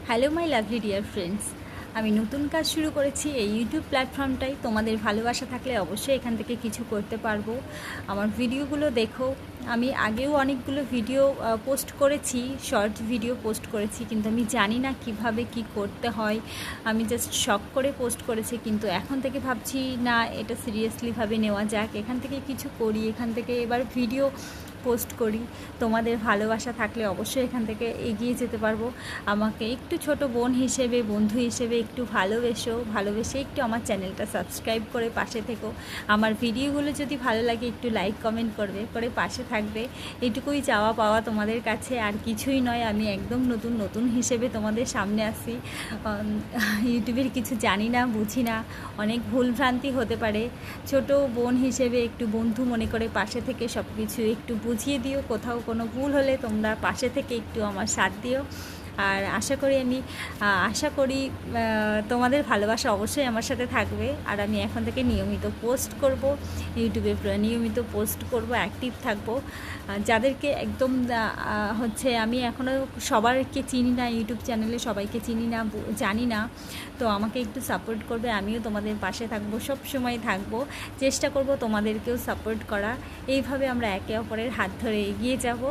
Hello my lovely dear friends, আমি নতুন কাজ শুরু করেছি এই ইউটিউব প্ল্যাটফর্মটাই। তোমাদের ভালোবাসা থাকলে অবশ্যই এখান থেকে কিছু করতে পারবো। আমার ভিডিওগুলো দেখো। আমি আগেও অনেকগুলো ভিডিও পোস্ট করেছি, শর্ট ভিডিও পোস্ট করেছি, কিন্তু আমি জানি না কিভাবে কি করতে হয়। আমি জাস্ট শখ করে পোস্ট করেছি, কিন্তু এখন থেকে ভাবছি না, এটা সিরিয়াসলিভাবে নেওয়া যাক, এখান থেকে কিছু করি, এখান থেকে এবার ভিডিও পোস্ট করি। তোমাদের ভালোবাসা থাকলে অবশ্যই এখান থেকে এগিয়ে যেতে পারবো। আমাকে একটু ছোট বোন হিসেবে, বন্ধু হিসেবে একটু ভালোবেসে একটু আমার চ্যানেলটা সাবস্ক্রাইব করে পাশে থেকো। আমার ভিডিওগুলো যদি ভালো লাগে একটু লাইক কমেন্ট করে পাশে থাকবে। এটুকুই চাওয়া পাওয়া তোমাদের কাছে, আর কিছুই নয়। আমি একদম নতুন হিসেবে তোমাদের সামনে আসি। ইউটিউবের কিছু জানি না, বুঝি না, অনেক ভুলভ্রান্তি হতে পারে। ছোট বোন হিসেবে একটু বন্ধু মনে করে পাশে থেকে সব কিছু একটু বুঝিয়ে দিও। কোথাও কোনো ভুল হলে তোমরা পাশে থেকে একটু আমার সাথ দিও। আর আশা করি তোমাদের ভালোবাসা অবশ্যই আমার সাথে থাকবে। আর আমি এখন থেকে নিয়মিত পোস্ট করব, ইউটিউবে নিয়মিত পোস্ট করব, অ্যাক্টিভ থাকব। যাদেরকে একদম আমি এখনও সবাইকে চিনি না, ইউটিউব চ্যানেলে সবাইকে চিনি না, জানি না, তো আমাকে একটু সাপোর্ট করবে। আমিও তোমাদের পাশে থাকবো, সব সময় থাকবো, চেষ্টা করব তোমাদেরকেও সাপোর্ট করা। এইভাবে আমরা একে অপরের হাত ধরে এগিয়ে যাব।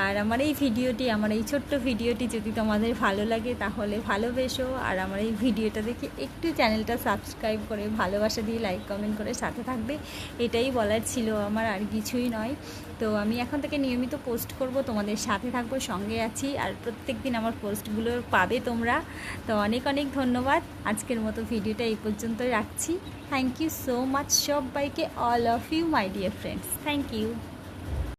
আর আমার এই ছোট্ট ভিডিওটি যদি তোমাদের ভালো লাগে তাহলে ভালোবেসো। আর আমার এই ভিডিওটা দেখে একটু চ্যানেলটা সাবস্ক্রাইব করে ভালোবাসা দিয়ে লাইক কমেন্ট করে সাথে থাকবে। এটাই বলার ছিল আমার, আর কিছুই নয়। তো আমি এখন থেকে নিয়মিত পোস্ট করব, তোমাদের সাথে থাকবো, সঙ্গে আছি। আর প্রত্যেক দিন আমার পোস্টগুলো পাবে তোমরা। তো অনেক ধন্যবাদ। আজকের মতো ভিডিওটা এই পর্যন্তই রাখছি। থ্যাংক ইউ সো মাচ সবাইকে, all of you my dear friends. Thank you.